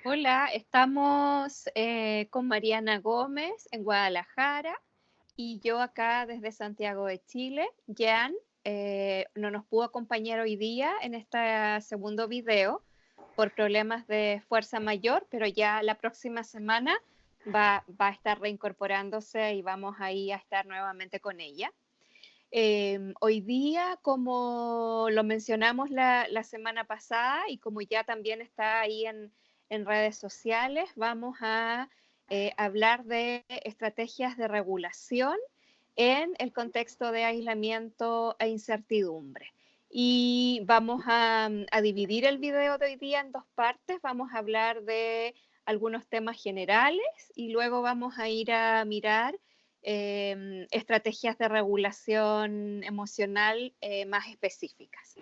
Hola, estamos con Mariana Gómez en Guadalajara y yo acá desde Santiago de Chile. Jan no nos pudo acompañar hoy día en este segundo video por problemas de fuerza mayor, pero ya la próxima semana va a estar reincorporándose y vamos ahí a estar nuevamente con ella. Hoy día, como lo mencionamos la semana pasada y como ya también está ahí en redes sociales, vamos a hablar de estrategias de regulación en el contexto de aislamiento e incertidumbre. Y vamos a dividir el video de hoy día en dos partes. Vamos a hablar de algunos temas generales y luego vamos a ir a mirar estrategias de regulación emocional más específicas.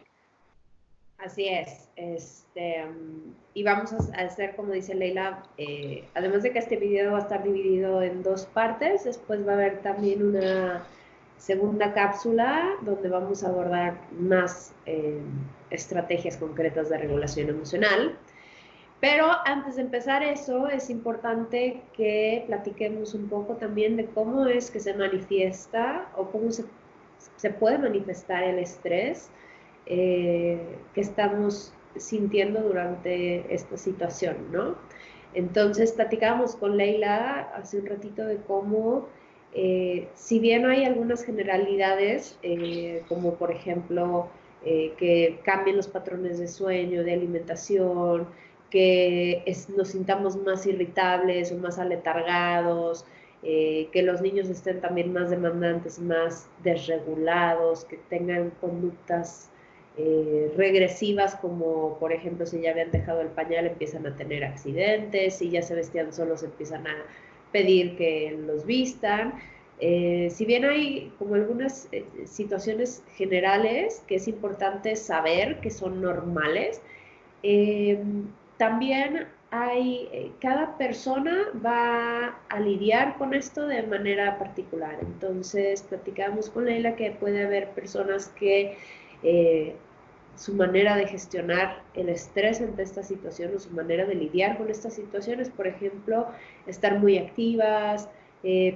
Así es. Y vamos a hacer, como dice Leila, además de que este video va a estar dividido en dos partes, después va a haber también una segunda cápsula donde vamos a abordar más estrategias concretas de regulación emocional. Pero antes de empezar eso, es importante que platiquemos un poco también de cómo es que se manifiesta o cómo se puede manifestar el estrés que estamos sintiendo durante esta situación, ¿no? Entonces platicábamos con Leila hace un ratito de cómo, si bien hay algunas generalidades, como por ejemplo que cambien los patrones de sueño, de alimentación, que nos sintamos más irritables o más aletargados, que los niños estén también más demandantes, más desregulados, que tengan conductas regresivas, como por ejemplo si ya habían dejado el pañal empiezan a tener accidentes, si ya se vestían solos empiezan a pedir que los vistan. Si bien hay como algunas situaciones generales que es importante saber que son normales, eh, también hay, cada persona va a lidiar con esto de manera particular. Entonces, platicamos con Leila que puede haber personas que eh, su manera de gestionar el estrés ante esta situación o su manera de lidiar con estas situaciones, por ejemplo, estar muy activas,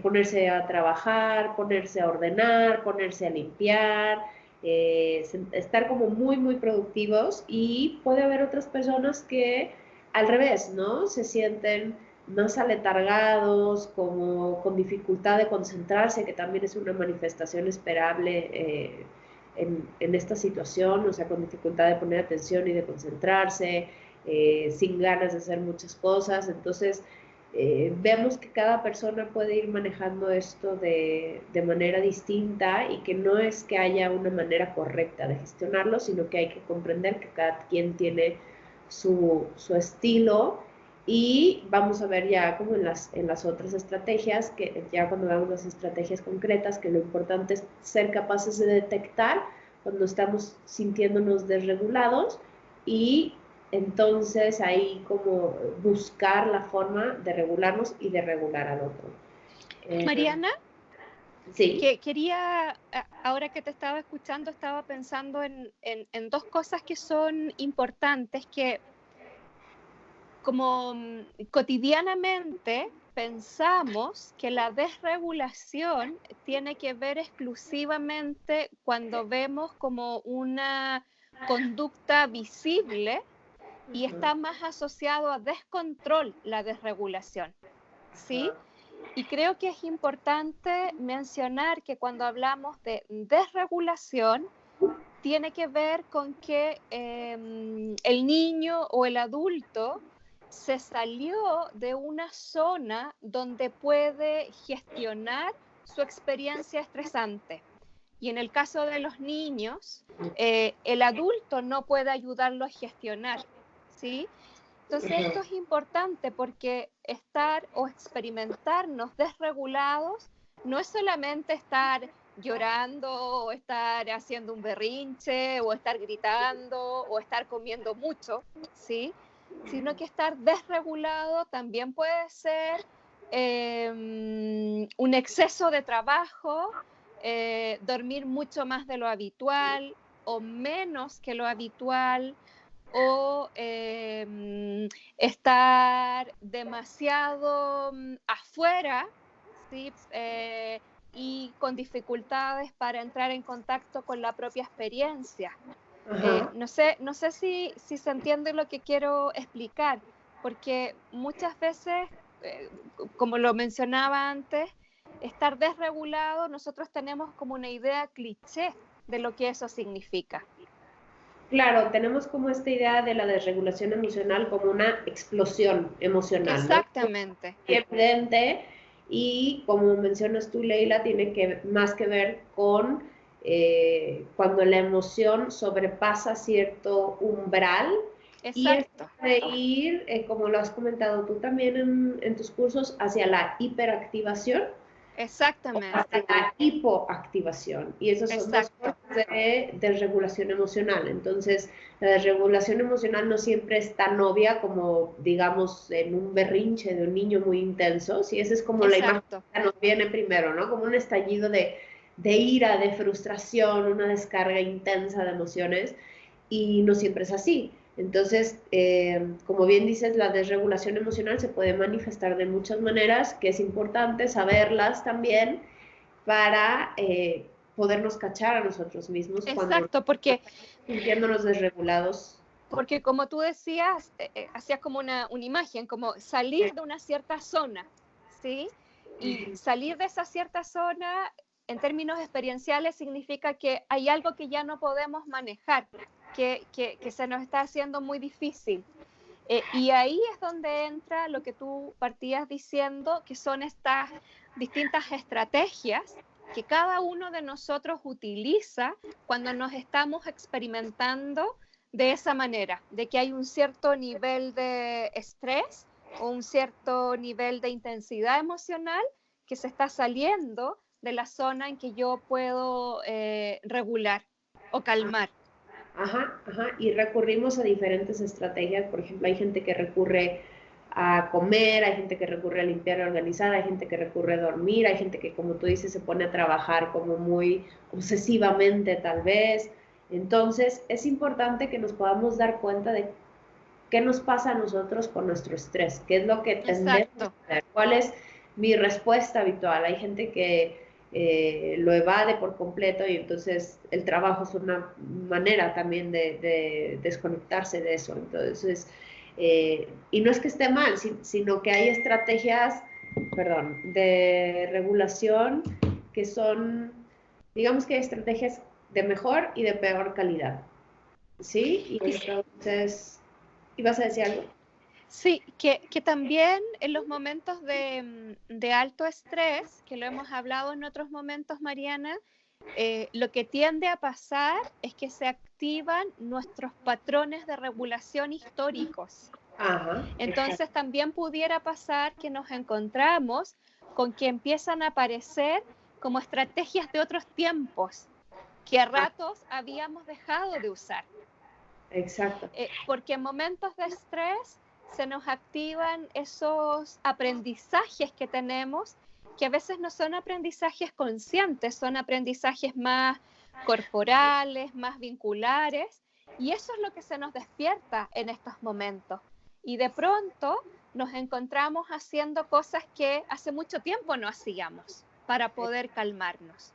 ponerse a trabajar, ponerse a ordenar, ponerse a limpiar, estar como muy, muy productivos, y puede haber otras personas que al revés, ¿no? Se sienten más aletargados, como con dificultad de concentrarse, que también es una manifestación esperable en esta situación, o sea, con dificultad de poner atención y de concentrarse, sin ganas de hacer muchas cosas. Entonces, vemos que cada persona puede ir manejando esto de manera distinta y que no es que haya una manera correcta de gestionarlo, sino que hay que comprender que cada quien tiene su estilo. Y vamos a ver ya como en las otras estrategias, que ya cuando veamos las estrategias concretas, que lo importante es ser capaces de detectar cuando estamos sintiéndonos desregulados, y entonces ahí como buscar la forma de regularnos y de regular al otro. Eh, Mariana, sí. que quería, ahora que te estaba escuchando, estaba pensando en dos cosas que son importantes, que como cotidianamente pensamos que la desregulación tiene que ver exclusivamente cuando vemos como una conducta visible y Uh-huh. está más asociado a descontrol la desregulación, ¿sí? Uh-huh. Y creo que es importante mencionar que cuando hablamos de desregulación, tiene que ver con que el niño o el adulto se salió de una zona donde puede gestionar su experiencia estresante. Y en el caso de los niños, el adulto no puede ayudarlo a gestionar, ¿sí? Entonces esto es importante porque estar o experimentarnos desregulados no es solamente estar llorando o estar haciendo un berrinche o estar gritando o estar comiendo mucho, ¿sí? Sino que estar desregulado también puede ser un exceso de trabajo, dormir mucho más de lo habitual o menos que lo habitual, o estar demasiado afuera, ¿sí? Y con dificultades para entrar en contacto con la propia experiencia. Ajá. No sé si se entiende lo que quiero explicar, porque muchas veces, como lo mencionaba antes, estar desregulado, nosotros tenemos como una idea cliché de lo que eso significa. Claro, tenemos como esta idea de la desregulación emocional como una explosión emocional, ¿no? Exactamente, Evidente y como mencionas tú, Leila, tiene que más que ver con cuando la emoción sobrepasa cierto umbral y es exacto, de ir, como lo has comentado tú también en tus cursos, hacia la hiperactivación hasta exactamente, la hipoactivación. Y esas son dos exacto, formas de desregulación emocional. Entonces, la desregulación emocional no siempre es tan obvia como, digamos, en un berrinche de un niño muy intenso. Si esa es como la imagen exacto, que nos viene primero, ¿no? Como un estallido de ira, de frustración, una descarga intensa de emociones. Y no siempre es así. Entonces, como bien dices, la desregulación emocional se puede manifestar de muchas maneras, que es importante saberlas también para podernos cachar a nosotros mismos cuando exacto, sintiéndonos desregulados. porque como tú decías, hacías como una imagen, como salir de una cierta zona, ¿sí? Y salir de esa cierta zona, en términos experienciales, significa que hay algo que ya no podemos manejar, que se nos está haciendo muy difícil. Y ahí es donde entra lo que tú partías diciendo, que son estas distintas estrategias que cada uno de nosotros utiliza cuando nos estamos experimentando de esa manera, de que hay un cierto nivel de estrés o un cierto nivel de intensidad emocional que se está saliendo de la zona en que yo puedo regular o calmar. Ajá, ajá, y recurrimos a diferentes estrategias. Por ejemplo, hay gente que recurre a comer, hay gente que recurre a limpiar y organizar, hay gente que recurre a dormir, hay gente que, como tú dices, se pone a trabajar como muy obsesivamente tal vez. Entonces, es importante que nos podamos dar cuenta de qué nos pasa a nosotros con nuestro estrés, qué es lo que tendemos Exacto, a hacer, cuál es mi respuesta habitual. Hay gente que lo evade por completo y entonces el trabajo es una manera también de desconectarse de eso. Entonces, y no es que esté mal, sino que hay estrategias, perdón, de regulación que son, digamos que hay estrategias de mejor y de peor calidad. ¿Sí? Y y entonces, ¿ibas a decir algo? sí, que también en los momentos de alto estrés, que lo hemos hablado en otros momentos, Mariana, lo que tiende a pasar es que se activan nuestros patrones de regulación históricos. Ajá, exacto. Entonces también pudiera pasar que nos encontramos con que empiezan a aparecer como estrategias de otros tiempos que a Ah, ratos habíamos dejado de usar. exacto. Porque en momentos de estrés se nos activan esos aprendizajes que tenemos, que a veces no son aprendizajes conscientes, son aprendizajes más corporales, más vinculares, y eso es lo que se nos despierta en estos momentos. Y de pronto nos encontramos haciendo cosas que hace mucho tiempo no hacíamos para poder calmarnos.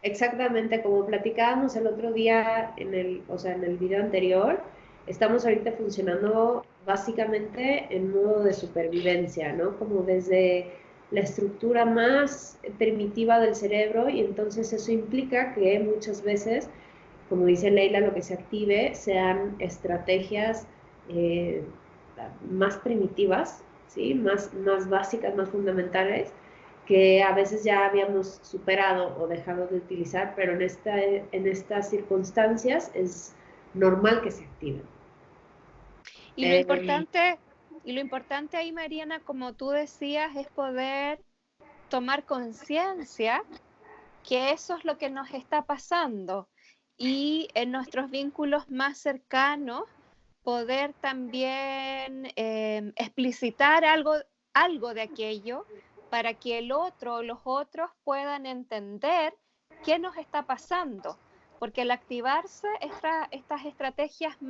Exactamente, como platicábamos el otro día en el, o sea, en el video anterior, estamos ahorita funcionando básicamente en modo de supervivencia, ¿no? Como desde la estructura más primitiva del cerebro y entonces eso implica que muchas veces, como dice Leila, lo que se active sean estrategias eh, más primitivas, ¿sí? Más básicas, más fundamentales que a veces ya habíamos superado o dejado de utilizar, pero en estas circunstancias es normal que se activen. Y lo Eh, importante, y lo importante ahí, Mariana, como tú decías, es poder tomar conciencia que eso es lo que nos está pasando y en nuestros vínculos más cercanos poder también explicitar algo de aquello para que el otro o los otros puedan entender qué nos está pasando. Porque al activarse estas estrategias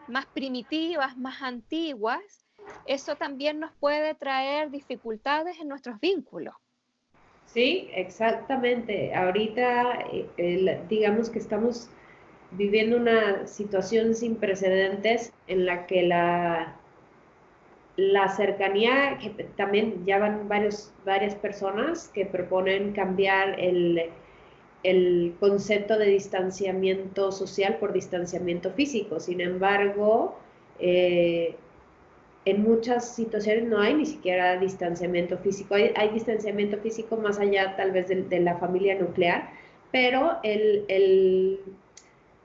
más primitivas, más antiguas, eso también nos puede traer dificultades en nuestros vínculos. Sí, exactamente. Ahorita, digamos que estamos viviendo una situación sin precedentes en la que la cercanía, que también ya van varias personas que proponen cambiar el concepto de distanciamiento social por distanciamiento físico. Sin embargo, en muchas situaciones no hay ni siquiera distanciamiento físico. Hay distanciamiento físico más allá tal vez de la familia nuclear, pero el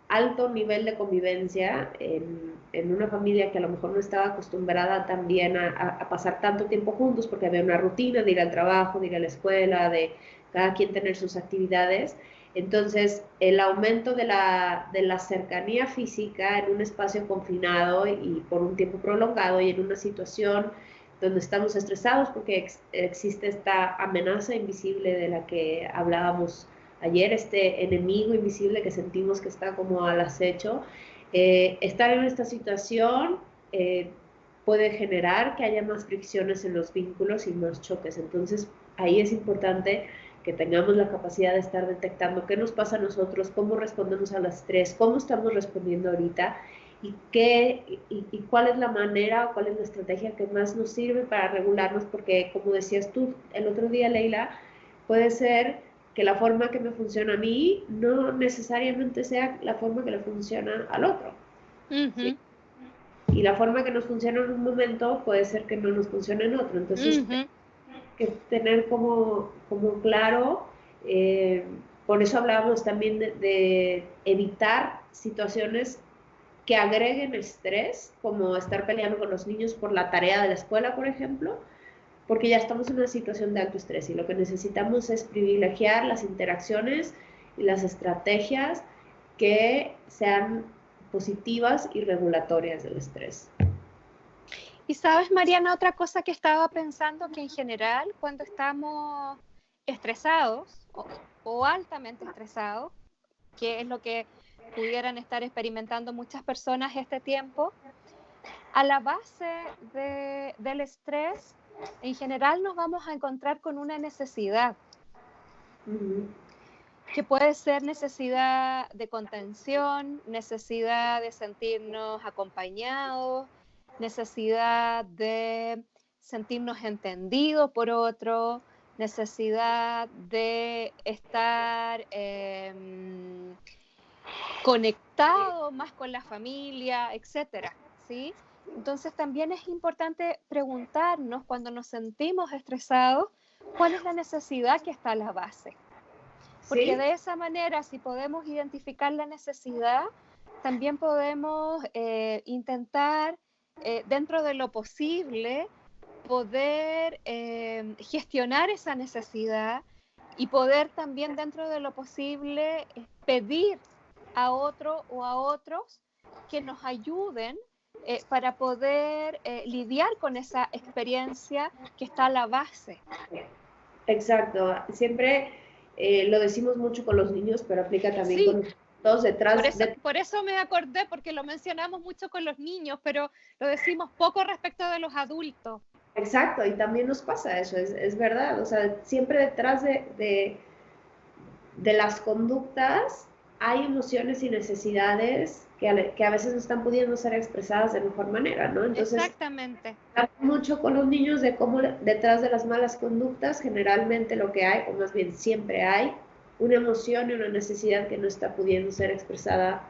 alto nivel de convivencia en una familia que a lo mejor no estaba acostumbrada también a pasar tanto tiempo juntos porque había una rutina de ir al trabajo, de ir a la escuela, de cada quien tener sus actividades. Entonces, el aumento de la cercanía física en un espacio confinado y por un tiempo prolongado y en una situación donde estamos estresados porque existe esta amenaza invisible de la que hablábamos ayer, este enemigo invisible que sentimos que está como al acecho, estar en esta situación puede generar que haya más fricciones en los vínculos y más choques. Entonces, ahí es importante que tengamos la capacidad de estar detectando qué nos pasa a nosotros, cómo respondemos al estrés, cómo estamos respondiendo ahorita y cuál es la manera o cuál es la estrategia que más nos sirve para regularnos, porque como decías tú el otro día, Leila, puede ser que la forma que me funciona a mí no necesariamente sea la forma que le funciona al otro. ¿Sí? Y la forma que nos funciona en un momento puede ser que no nos funcione en otro. Entonces, que tener como claro, por eso hablábamos también de evitar situaciones que agreguen estrés, como estar peleando con los niños por la tarea de la escuela, por ejemplo, porque ya estamos en una situación de alto estrés y lo que necesitamos es privilegiar las interacciones y las estrategias que sean positivas y regulatorias del estrés. Y sabes, Mariana, otra cosa que estaba pensando, que en general cuando estamos estresados o altamente estresados, que es lo que pudieran estar experimentando muchas personas este tiempo, a la base del estrés, en general nos vamos a encontrar con una necesidad, que puede ser necesidad de contención, necesidad de sentirnos acompañados, necesidad de sentirnos entendidos por otro, necesidad de estar conectado más con la familia, etcétera, ¿sí? Entonces también es importante preguntarnos cuando nos sentimos estresados, ¿cuál es la necesidad que está a la base? Porque ¿Sí? de esa manera, si podemos identificar la necesidad, también podemos intentar, dentro de lo posible, poder gestionar esa necesidad y poder también, dentro de lo posible, pedir a otro o a otros que nos ayuden para poder lidiar con esa experiencia que está a la base. Exacto. Siempre lo decimos mucho con los niños, pero aplica también Sí, con los adultos detrás. por eso me acordé, porque lo mencionamos mucho con los niños, pero lo decimos poco respecto de los adultos. Exacto, y también nos pasa eso, es verdad. O sea, siempre detrás de las conductas hay emociones y necesidades que a veces no están pudiendo ser expresadas de mejor manera, ¿no? Entonces, Exactamente. mucho con los niños de cómo detrás de las malas conductas generalmente lo que hay, o más bien siempre hay, una emoción y una necesidad que no está pudiendo ser expresada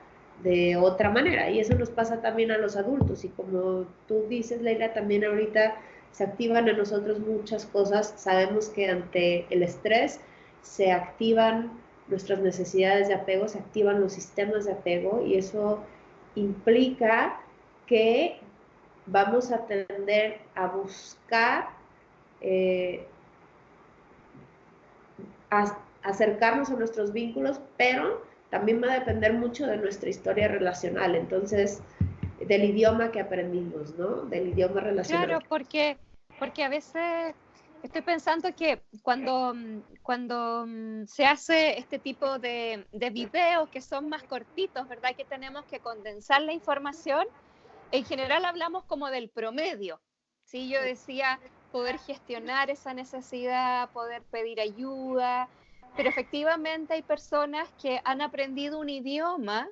de otra manera. Y eso nos pasa también a los adultos. Y como tú dices, Leila, también ahorita se activan en nosotros muchas cosas. Sabemos que ante el estrés se activan nuestras necesidades de apego, se activan los sistemas de apego y eso implica que vamos a tender a buscar acercarnos a nuestros vínculos, pero también va a depender mucho de nuestra historia relacional, entonces del idioma que aprendimos, ¿no? Del idioma relacional. Claro, porque a veces estoy pensando que cuando se hace este tipo de videos que son más cortitos, ¿verdad? Que tenemos que condensar la información. en general hablamos como del promedio, ¿sí? Yo decía poder gestionar esa necesidad, poder pedir ayuda, pero efectivamente hay personas que han aprendido un idioma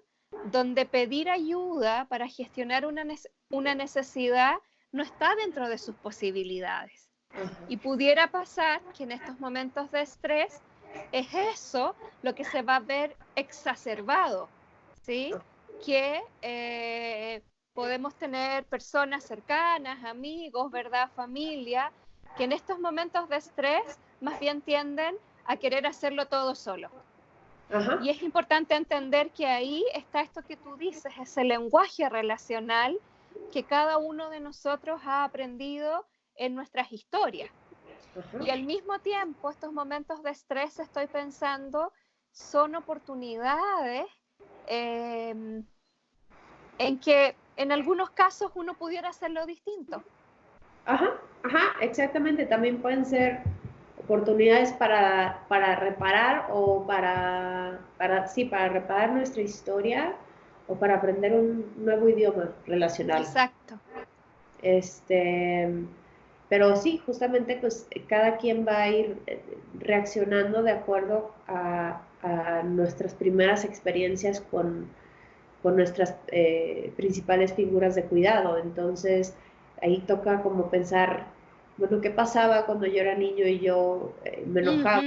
donde pedir ayuda para gestionar una necesidad no está dentro de sus posibilidades. Y pudiera pasar que en estos momentos de estrés es eso lo que se va a ver exacerbado, ¿sí? Que podemos tener personas cercanas, amigos, ¿verdad? Familia, que en estos momentos de estrés más bien tienden a querer hacerlo todo solo. Ajá. Y es importante entender que ahí está esto que tú dices, ese lenguaje relacional que cada uno de nosotros ha aprendido en nuestras historias. Ajá. Y al mismo tiempo, estos momentos de estrés, estoy pensando, son oportunidades en que en algunos casos uno pudiera hacerlo distinto. Ajá, ajá, exactamente. También pueden ser oportunidades para reparar o para reparar nuestra historia o para aprender un nuevo idioma relacional. Exacto. Pero sí, justamente pues cada quien va a ir reaccionando de acuerdo a nuestras primeras experiencias con nuestras principales figuras de cuidado. Entonces, ahí toca como pensar, bueno, ¿qué pasaba cuando yo era niño y yo me enojaba,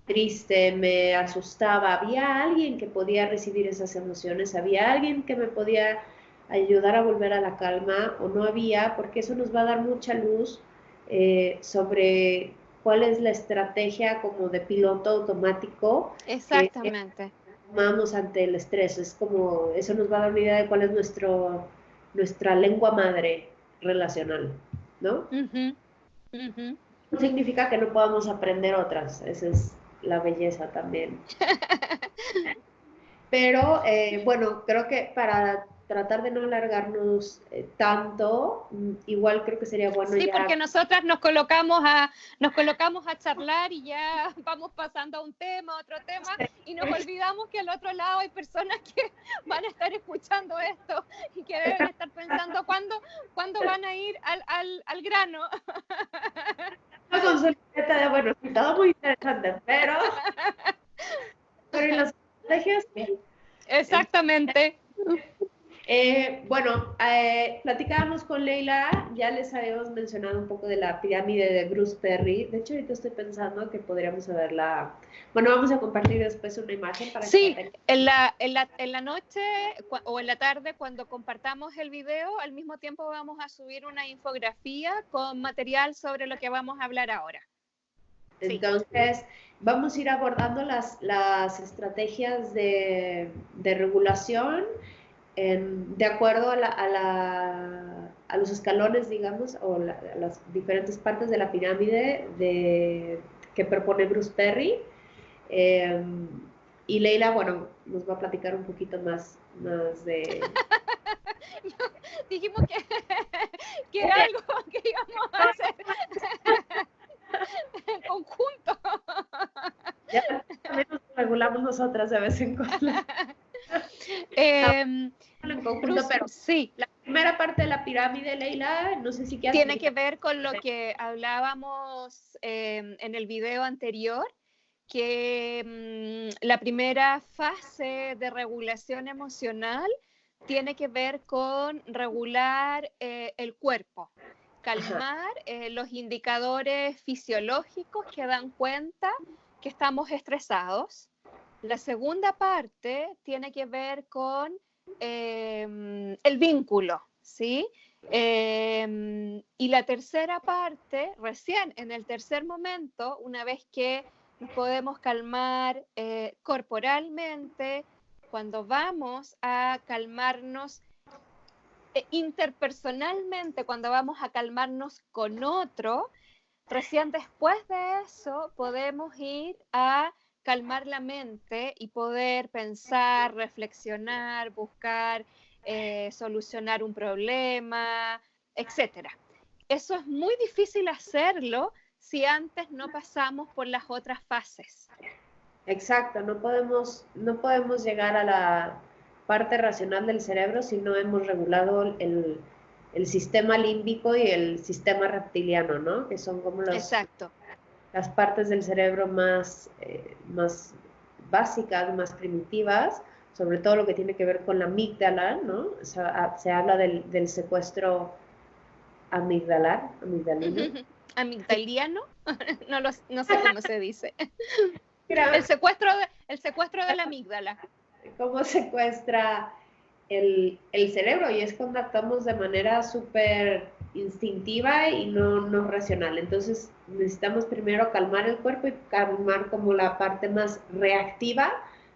triste, me asustaba? ¿Había alguien que podía recibir esas emociones? ¿Había alguien que me podía ayudar a volver a la calma o no había? Porque eso nos va a dar mucha luz sobre cuál es la estrategia como de piloto automático que Exactamente. tomamos ante el estrés. Es como, eso nos va a dar una idea de cuál es nuestra lengua madre relacional, ¿no? No significa que no podamos aprender otras, esa es la belleza también. Pero bueno, creo que para tratar de no alargarnos tanto, igual creo que sería bueno sí, ya... porque nosotras nos colocamos a charlar y ya vamos pasando a un tema, a otro tema, y nos olvidamos que al otro lado hay personas que van a estar escuchando esto y que deben estar pensando cuándo van a ir al grano. Una consulta de, bueno, sí, todo muy interesante, pero en las estrategias... Exactamente. Bueno, platicábamos con Leila, ya les habíamos mencionado un poco de la pirámide de Bruce Perry. De hecho, ahorita estoy pensando que podríamos verla. Bueno, vamos a compartir después una imagen para sí, que... en la noche o en la tarde, cuando compartamos el video, al mismo tiempo vamos a subir una infografía con material sobre lo que vamos a hablar ahora. Entonces, vamos a ir abordando las estrategias de regulación de acuerdo a los escalones, digamos, o a las diferentes partes de la pirámide que propone Bruce Perry. Y Leila, bueno, nos va a platicar un poquito más de... Dijimos que era algo que íbamos a hacer en conjunto. Ya también nos regulamos nosotras de vez en cuando. En conjunto, Bruce, pero sí. La primera parte de la pirámide, Leila, no sé si tiene que ver con lo que hablábamos en el video anterior, que la primera fase de regulación emocional tiene que ver con regular el cuerpo, calmar los indicadores fisiológicos que dan cuenta que estamos estresados. La segunda parte tiene que ver con el vínculo, ¿sí? Y la tercera parte, recién en el tercer momento, una vez que nos podemos calmar corporalmente, cuando vamos a calmarnos interpersonalmente, cuando vamos a calmarnos con otro, recién después de eso podemos ir a calmar la mente y poder pensar, reflexionar, buscar solucionar un problema, etc. Eso es muy difícil hacerlo si antes no pasamos por las otras fases. Exacto, no podemos llegar parte racional del cerebro si no hemos regulado el sistema límbico y el sistema reptiliano, ¿no? Que son como Exacto. las partes del cerebro más básicas, más primitivas, sobre todo lo que tiene que ver con la amígdala, ¿no? O sea, se habla del secuestro amigdalino. Amigdaliano, no sé cómo se dice. Mira, El secuestro de la amígdala. cómo secuestra el cerebro, y es cuando actuamos de manera súper instintiva y no racional. Entonces necesitamos primero calmar el cuerpo y calmar como la parte más reactiva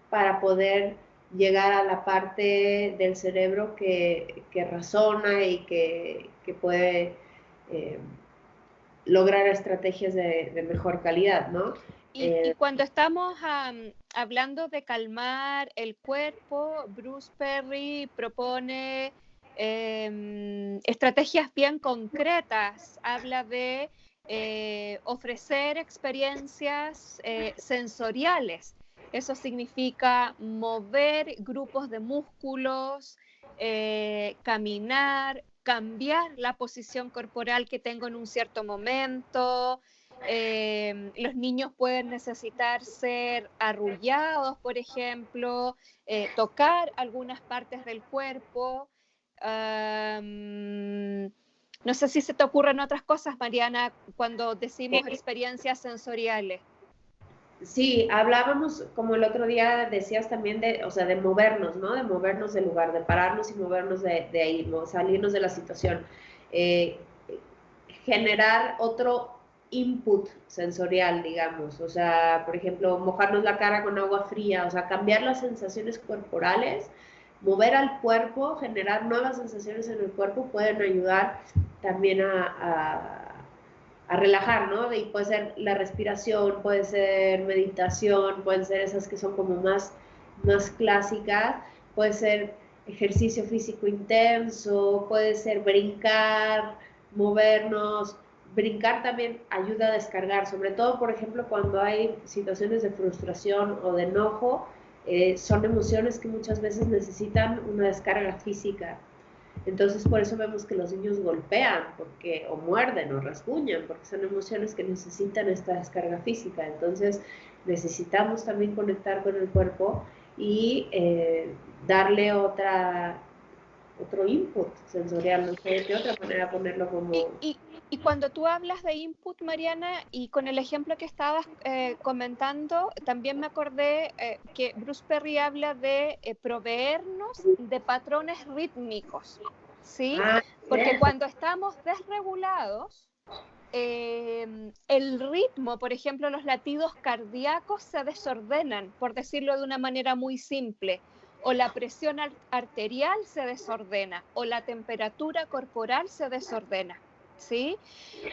para poder llegar a la parte del cerebro que razona y que puede lograr estrategias de mejor calidad, ¿no? Y cuando estamos hablando de calmar el cuerpo, Bruce Perry propone estrategias bien concretas. Habla de ofrecer experiencias sensoriales. Eso significa mover grupos de músculos, caminar, cambiar la posición corporal que tengo en un cierto momento. Los niños pueden necesitar ser arrullados, por ejemplo, tocar algunas partes del cuerpo. No sé si se te ocurren otras cosas, Mariana, cuando decimos experiencias sensoriales. Sí, hablábamos, como el otro día decías también o sea, de movernos, ¿no? De movernos del lugar, de pararnos y movernos de ahí, ¿no? Salirnos de la situación. Generar otro input sensorial, digamos. O sea, por ejemplo, mojarnos la cara con agua fría, o sea, cambiar las sensaciones corporales, mover al cuerpo, generar nuevas sensaciones en el cuerpo, pueden ayudar también a relajar, ¿no? Y puede ser la respiración, puede ser meditación, pueden ser esas que son como más clásicas, puede ser ejercicio físico intenso, puede ser brincar, movernos. Brincar también ayuda a descargar, sobre todo, por ejemplo, cuando hay situaciones de frustración o de enojo, son emociones que muchas veces necesitan una descarga física. Entonces, por eso vemos que los niños golpean o muerden o rasguñan, porque son emociones que necesitan esta descarga física. Entonces, necesitamos también conectar con el cuerpo y darle otro input sensorial, no sé de otra manera ponerlo como... Y cuando tú hablas de input, Mariana, y con el ejemplo que estabas comentando, también me acordé que Bruce Perry habla de proveernos de patrones rítmicos, ¿sí? Porque cuando estamos desregulados, el ritmo, por ejemplo, los latidos cardíacos se desordenan, por decirlo de una manera muy simple, o la presión arterial se desordena, o la temperatura corporal se desordena, ¿sí?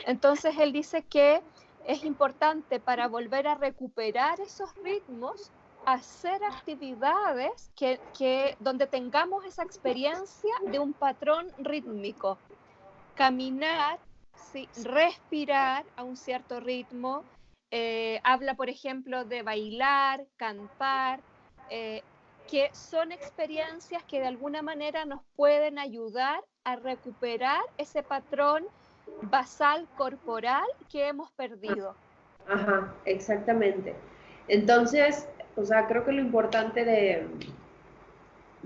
Entonces él dice que es importante para volver a recuperar esos ritmos, hacer actividades donde tengamos esa experiencia de un patrón rítmico, caminar, ¿sí? Respirar a un cierto ritmo, habla por ejemplo de bailar, cantar, que son experiencias que de alguna manera nos pueden ayudar a recuperar ese patrón basal corporal que hemos perdido. Ajá, exactamente. Entonces, o sea, creo que lo importante de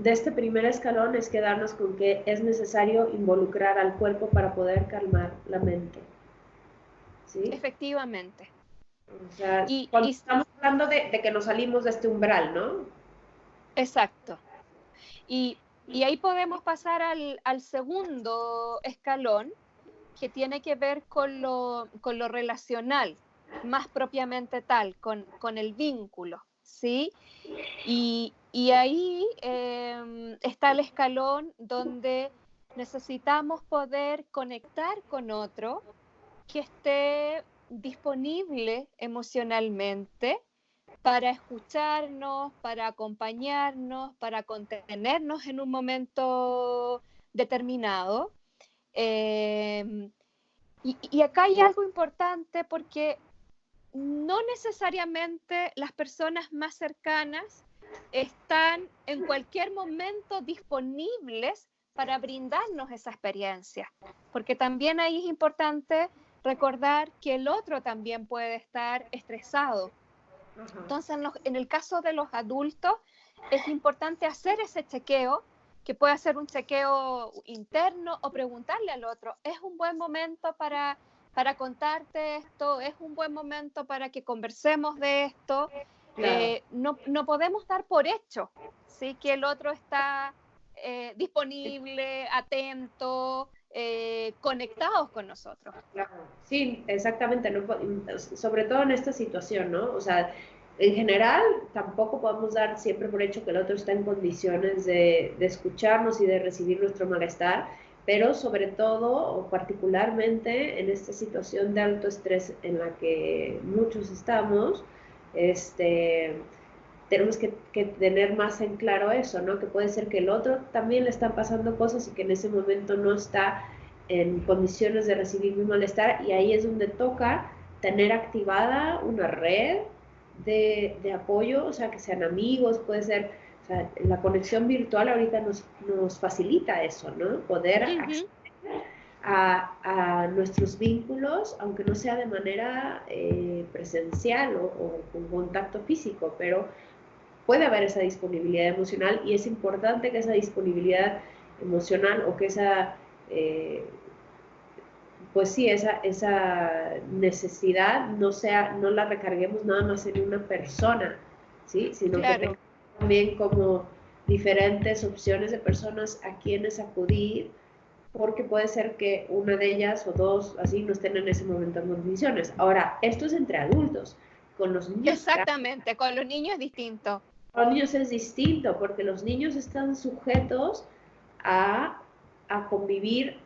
este primer escalón es quedarnos con que es necesario involucrar al cuerpo para poder calmar la mente. ¿Sí? Efectivamente. O sea, cuando estamos hablando de que nos salimos de este umbral, ¿no? Exacto. Y ahí podemos pasar al segundo escalón, que tiene que ver con lo relacional, más propiamente tal, con el vínculo, ¿sí? Y ahí está el escalón donde necesitamos poder conectar con otro que esté disponible emocionalmente para escucharnos, para acompañarnos, para contenernos en un momento determinado. Y acá hay algo importante porque no necesariamente las personas más cercanas están en cualquier momento disponibles para brindarnos esa experiencia. Porque también ahí es importante recordar que el otro también puede estar estresado. Entonces, en el caso de los adultos, es importante hacer ese chequeo, que puede ser un chequeo interno o preguntarle al otro, ¿es un buen momento para contarte esto? ¿Es un buen momento para que conversemos de esto? Claro. No podemos dar por hecho, ¿sí? Que el otro está disponible, atento, conectados con nosotros. Claro. Sí, exactamente, ¿no? Sobre todo en esta situación, ¿no? O sea, en general tampoco podemos dar siempre por hecho que el otro está en condiciones de escucharnos y de recibir nuestro malestar, pero sobre todo o particularmente en esta situación de alto estrés en la que muchos estamos, tenemos que tener más en claro eso, ¿no? Que puede ser que el otro también le están pasando cosas y que en ese momento no está en condiciones de recibir mi malestar, y ahí es donde toca tener activada una red de apoyo, o sea, que sean amigos, puede ser, o sea, la conexión virtual ahorita nos facilita eso, ¿no? Poder acceder a nuestros vínculos, aunque no sea de manera presencial o con contacto físico, pero puede haber esa disponibilidad emocional, y es importante que esa disponibilidad emocional o que esa, pues sí, esa necesidad no la recarguemos nada más en una persona, ¿sí? Sino que Claro. también como diferentes opciones de personas a quienes acudir, porque puede ser que una de ellas o dos así no estén en ese momento en condiciones. Ahora, esto es entre adultos. Con los niños, Exactamente, con los niños es distinto. los niños es distinto, porque los niños están sujetos a, a convivir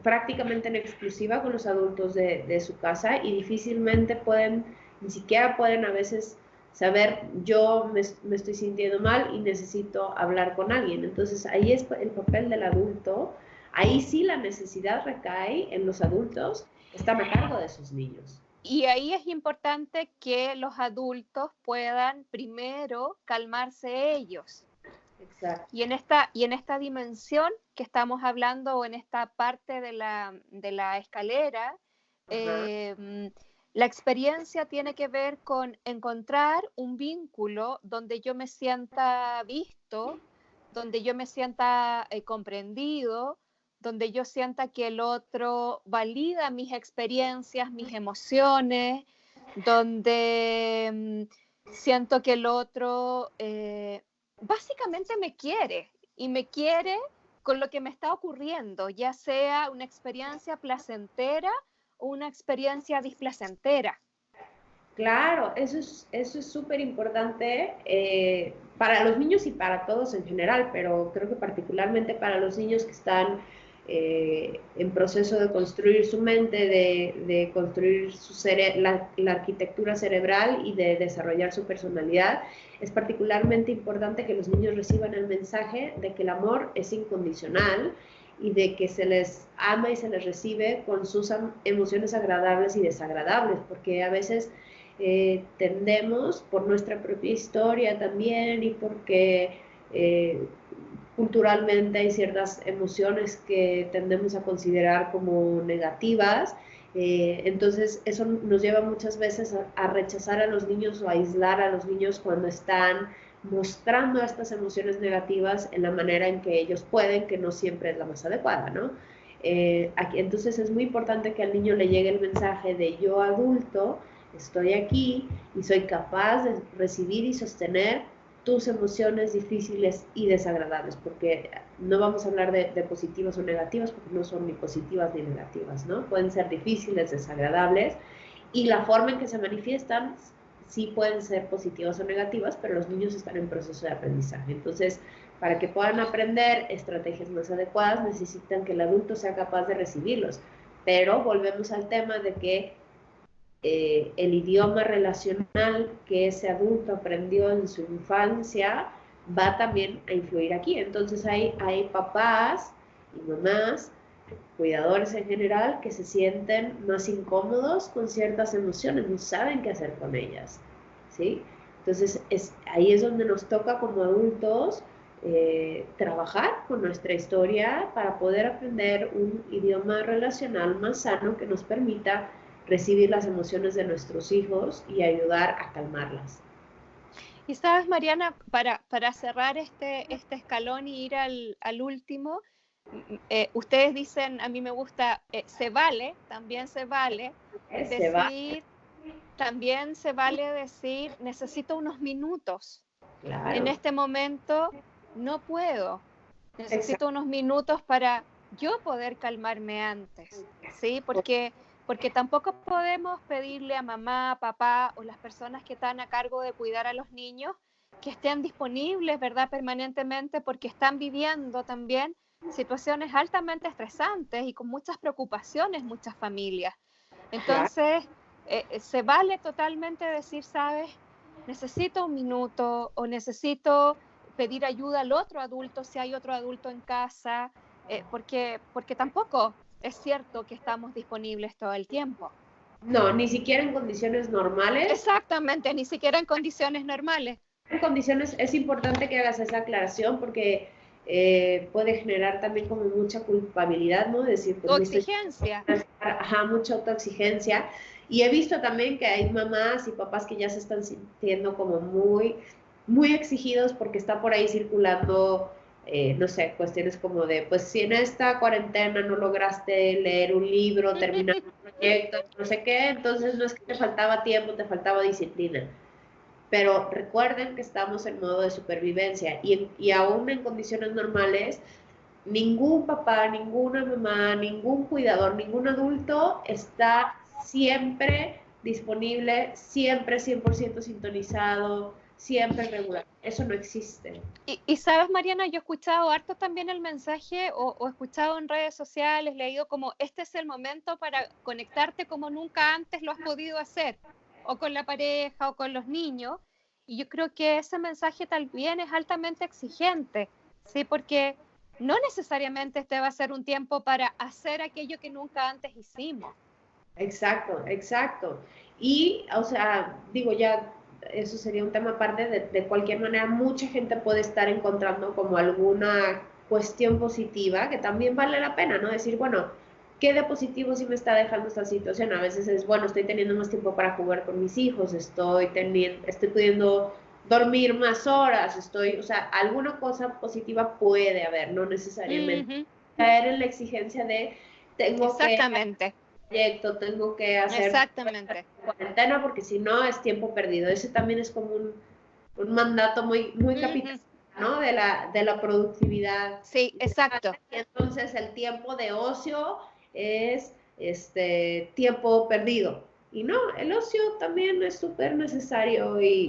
prácticamente en exclusiva con los adultos de su casa, y difícilmente pueden, ni siquiera pueden a veces saber, yo me estoy sintiendo mal y necesito hablar con alguien. Entonces ahí es el papel del adulto, ahí sí la necesidad recae en los adultos que están a cargo de sus niños. Y ahí es importante que los adultos puedan primero calmarse ellos. Exacto. Y en esta dimensión que estamos hablando, o en esta parte de la escalera, Ajá. la experiencia tiene que ver con encontrar un vínculo donde yo me sienta visto, donde yo me sienta comprendido, donde yo sienta que el otro valida mis experiencias, mis emociones, donde siento que el otro básicamente me quiere, y me quiere con lo que me está ocurriendo, ya sea una experiencia placentera o una experiencia displacentera. Claro, eso es súper importante para los niños y para todos en general, pero creo que particularmente para los niños que están en proceso de construir su mente, de construir la arquitectura cerebral y de desarrollar su personalidad. Es particularmente importante que los niños reciban el mensaje de que el amor es incondicional y de que se les ama y se les recibe con sus emociones agradables y desagradables, porque a veces tendemos, por nuestra propia historia también, y porque culturalmente hay ciertas emociones que tendemos a considerar como negativas. Entonces eso nos lleva muchas veces a rechazar a los niños o a aislar a los niños cuando están mostrando estas emociones negativas en la manera en que ellos pueden, que no siempre es la más adecuada, ¿no? Entonces es muy importante que al niño le llegue el mensaje de: yo adulto estoy aquí y soy capaz de recibir y sostener tus emociones difíciles y desagradables, porque no vamos a hablar de positivas o negativas, porque no son ni positivas ni negativas, ¿no? Pueden ser difíciles, desagradables, y la forma en que se manifiestan sí pueden ser positivas o negativas, pero los niños están en proceso de aprendizaje. Entonces, para que puedan aprender estrategias más adecuadas, necesitan que el adulto sea capaz de recibirlos. Pero volvemos al tema de que el idioma relacional que ese adulto aprendió en su infancia va también a influir aquí. Entonces hay papás y mamás, cuidadores en general, que se sienten más incómodos con ciertas emociones, no saben qué hacer con ellas, ¿sí? Entonces, ahí es donde nos toca como adultos trabajar con nuestra historia para poder aprender un idioma relacional más sano que nos permita recibir las emociones de nuestros hijos y ayudar a calmarlas. Y sabes, Mariana, para cerrar este escalón y ir al último, ustedes dicen, a mí me gusta, se vale, también se vale decir, también se vale decir, necesito unos minutos. Claro. En este momento no puedo. Necesito Exacto. unos minutos para yo poder calmarme antes, ¿sí? Porque tampoco podemos pedirle a mamá, papá o las personas que están a cargo de cuidar a los niños que estén disponibles, ¿verdad? Permanentemente, porque están viviendo también situaciones altamente estresantes y con muchas preocupaciones muchas familias. Entonces, se vale totalmente decir, ¿sabes? Necesito un minuto o necesito pedir ayuda al otro adulto si hay otro adulto en casa, porque tampoco es cierto que estamos disponibles todo el tiempo. No, ni siquiera en condiciones normales. Exactamente, ni siquiera en condiciones normales. En condiciones es importante que hagas esa aclaración porque puede generar también como mucha culpabilidad, ¿no? Decir, pues, Autoexigencia. Ajá, mucha autoexigencia. Y he visto también que hay mamás y papás que ya se están sintiendo como muy, muy exigidos porque está por ahí circulando, no sé, cuestiones como de, pues si en esta cuarentena no lograste leer un libro, terminar un proyecto, no sé qué, entonces no es que te faltaba tiempo, te faltaba disciplina. Pero recuerden que estamos en modo de supervivencia y aún en condiciones normales, ningún papá, ninguna mamá, ningún cuidador, ningún adulto está siempre disponible, siempre 100% sintonizado, siempre regular. Eso no existe. Y sabes, Mariana, yo he escuchado harto también el mensaje o he escuchado en redes sociales, leído como este es el momento para conectarte como nunca antes lo has podido hacer, o con la pareja o con los niños. Y yo creo que ese mensaje también es altamente exigente, ¿sí? Porque no necesariamente este va a ser un tiempo para hacer aquello que nunca antes hicimos. Exacto, exacto. Y, o sea, digo, ya eso sería un tema aparte, de cualquier manera, mucha gente puede estar encontrando como alguna cuestión positiva que también vale la pena, ¿no? Decir, bueno, ¿qué de positivo sí me está dejando esta situación? A veces es, bueno, estoy teniendo más tiempo para jugar con mis hijos, estoy pudiendo dormir más horas, o sea, alguna cosa positiva puede haber, no necesariamente caer en la exigencia de tengo que Exactamente. proyecto, tengo que hacer Exactamente. cuarentena porque si no es tiempo perdido. Ese también es como un mandato muy, muy capitalista, ¿no? De la productividad. Sí, exacto. Y entonces el tiempo de ocio es tiempo perdido. Y no, el ocio también es súper necesario y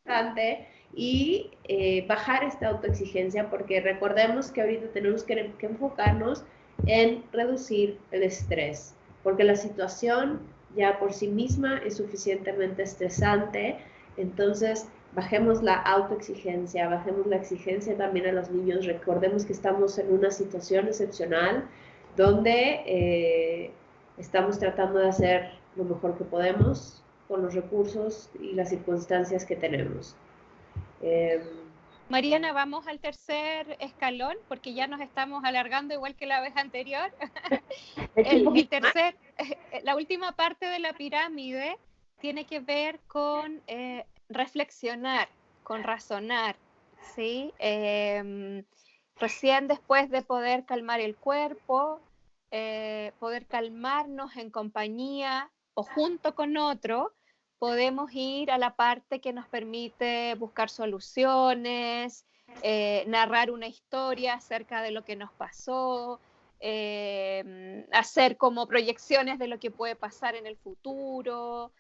importante y bajar esta autoexigencia porque recordemos que ahorita tenemos que enfocarnos en reducir el estrés, porque la situación ya por sí misma es suficientemente estresante, entonces bajemos la autoexigencia, bajemos la exigencia también a los niños, recordemos que estamos en una situación excepcional donde estamos tratando de hacer lo mejor que podemos con los recursos y las circunstancias que tenemos. Mariana, vamos al tercer escalón porque ya nos estamos alargando igual que la vez anterior. El tercer, la última parte de la pirámide tiene que ver con reflexionar, con razonar, ¿sí? Recién después de poder calmar el cuerpo, poder calmarnos en compañía o junto con otro, podemos ir a la parte que nos permite buscar soluciones, narrar una historia acerca de lo que nos pasó, hacer como proyecciones de lo que puede pasar en el futuro.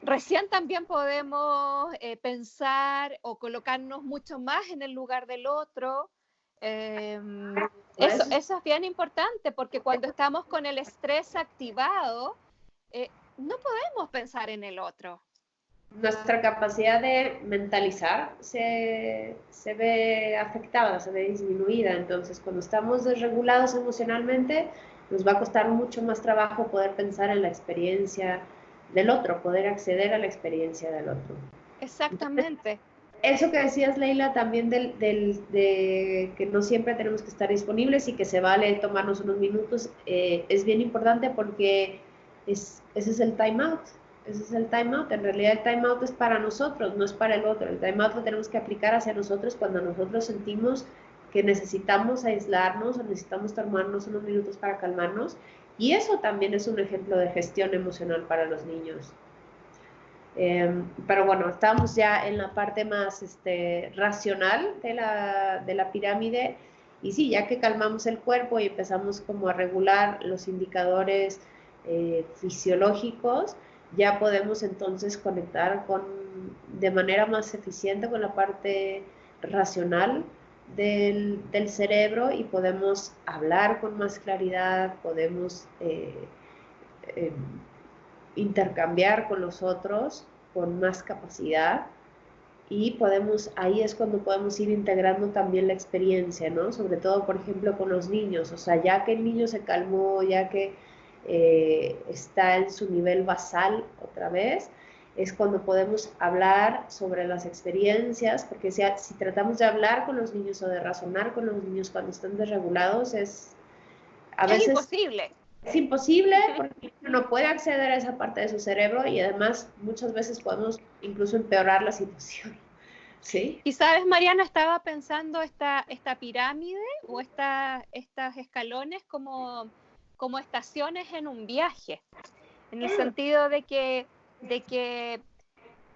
Recién también podemos pensar o colocarnos mucho más en el lugar del otro. Eso es bien importante porque cuando estamos con el estrés activado, no podemos pensar en el otro. Nuestra capacidad de mentalizar se ve afectada, se ve disminuida. Entonces, cuando estamos desregulados emocionalmente, nos va a costar mucho más trabajo poder pensar en la experiencia del otro, poder acceder a la experiencia del otro. Exactamente. Eso que decías, Leila, también de que no siempre tenemos que estar disponibles y que se vale tomarnos unos minutos, es bien importante porque ese es el time out. Ese es el time out. En realidad el time out es para nosotros, no es para el otro. El time out lo tenemos que aplicar hacia nosotros cuando nosotros sentimos que necesitamos aislarnos o necesitamos tomarnos unos minutos para calmarnos. Y eso también es un ejemplo de gestión emocional para los niños. Pero bueno, estamos ya en la parte más racional de la pirámide y sí, ya que calmamos el cuerpo y empezamos como a regular los indicadores fisiológicos, ya podemos entonces conectar de manera más eficiente con la parte racional del cerebro y podemos hablar con más claridad, podemos eh, intercambiar con los otros con más capacidad y ahí es cuando podemos ir integrando también la experiencia, ¿no? Sobre todo, por ejemplo, con los niños, o sea, ya que el niño se calmó, ya que está en su nivel basal otra vez, es cuando podemos hablar sobre las experiencias, porque si tratamos de hablar con los niños o de razonar con los niños cuando están desregulados, a veces imposible. es imposible porque no puede acceder a esa parte de su cerebro y además muchas veces podemos incluso empeorar la situación. ¿Sí? Y sabes, Mariana, estaba pensando esta pirámide o estas escalones como estaciones en un viaje, en el sentido de que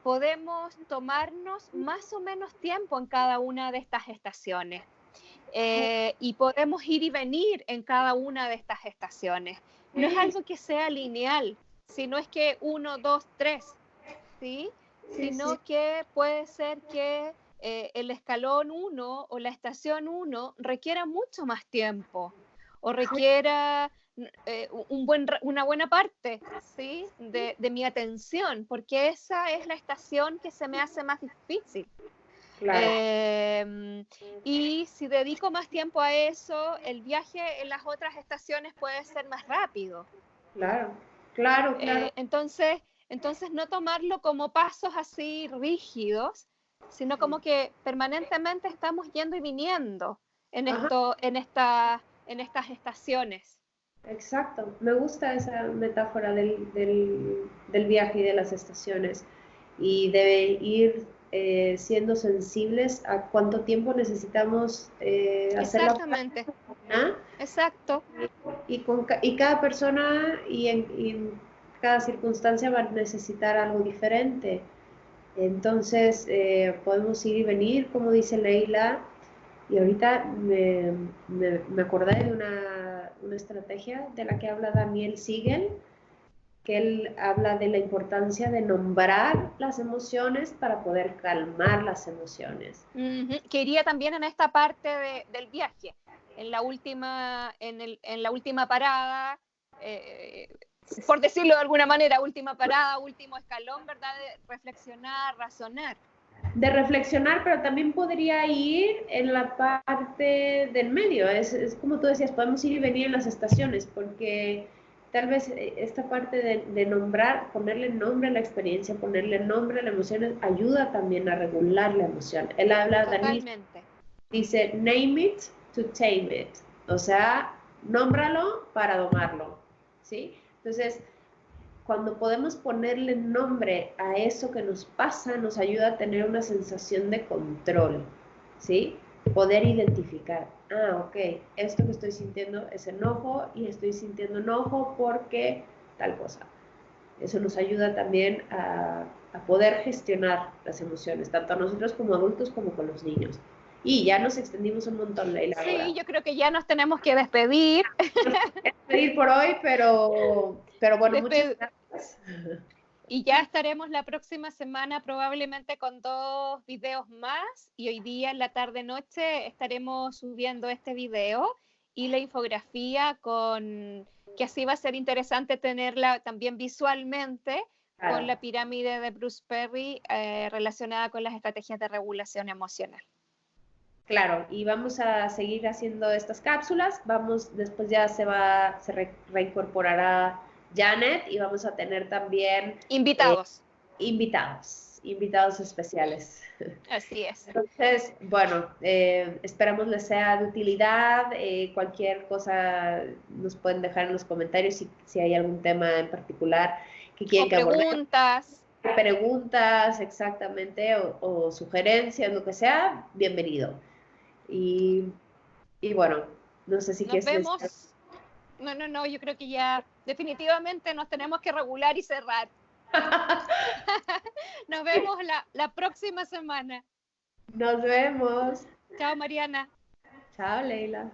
podemos tomarnos más o menos tiempo en cada una de estas estaciones. Y podemos ir y venir en cada una de estas estaciones. No es algo que sea lineal, sino es que 1, 2, 3, ¿sí? Sino que puede ser que el escalón 1 o la estación 1 requiera mucho más tiempo o requiera una buena parte, ¿sí? de mi atención, porque esa es la estación que se me hace más difícil. Claro. Y si dedico más tiempo a eso, el viaje en las otras estaciones puede ser más rápido. Claro, claro, claro. Entonces no tomarlo como pasos así rígidos, sino como que permanentemente estamos yendo y viniendo en estas estaciones. Exacto. Me gusta esa metáfora del viaje y de las estaciones. Y debe ir siendo sensibles a cuánto tiempo necesitamos hacer la Exactamente, práctica. exacto. Y cada persona y en cada circunstancia va a necesitar algo diferente. Entonces, podemos ir y venir, como dice Leila, y ahorita me acordé de una estrategia de la que habla Daniel Siegel, que él habla de la importancia de nombrar las emociones para poder calmar las emociones. Que iría también en esta parte del viaje, en la última parada, por decirlo de alguna manera, última parada, último escalón, ¿verdad? De reflexionar, razonar. De reflexionar, pero también podría ir en la parte del medio. Es como tú decías, podemos ir y venir en las estaciones, porque tal vez esta parte de nombrar, ponerle nombre a la experiencia, ponerle nombre a la emoción, ayuda también a regular la emoción. Él habla, Daniel, dice, name it to tame it. O sea, nómbralo para domarlo. ¿Sí? Entonces, cuando podemos ponerle nombre a eso que nos pasa, nos ayuda a tener una sensación de control, ¿sí? Poder identificar, ok, esto que estoy sintiendo es enojo y estoy sintiendo enojo porque tal cosa. Eso nos ayuda también a poder gestionar las emociones, tanto a nosotros como adultos como con los niños. Y ya nos extendimos un montón, Leila. Sí, ahora. Yo creo que ya nos tenemos que despedir. Despedir por hoy, pero bueno, muchas gracias. Y ya estaremos la próxima semana probablemente con 2 videos más y hoy día en la tarde-noche estaremos subiendo este video y la infografía que así va a ser interesante tenerla también visualmente con la pirámide de Bruce Perry relacionada con las estrategias de regulación emocional. Claro, y vamos a seguir haciendo estas cápsulas, después ya se reincorporará Janet, y vamos a tener también Invitados. Invitados especiales. Así es. Entonces, bueno, esperamos les sea de utilidad. Cualquier cosa nos pueden dejar en los comentarios si hay algún tema en particular que quieren que abordemos. Preguntas, exactamente, o sugerencias, lo que sea, bienvenido. Y bueno, no sé si nos vemos. No, yo creo que ya definitivamente nos tenemos que regular y cerrar. Nos vemos la próxima semana. Nos vemos. Chao, Mariana. Chao, Leila.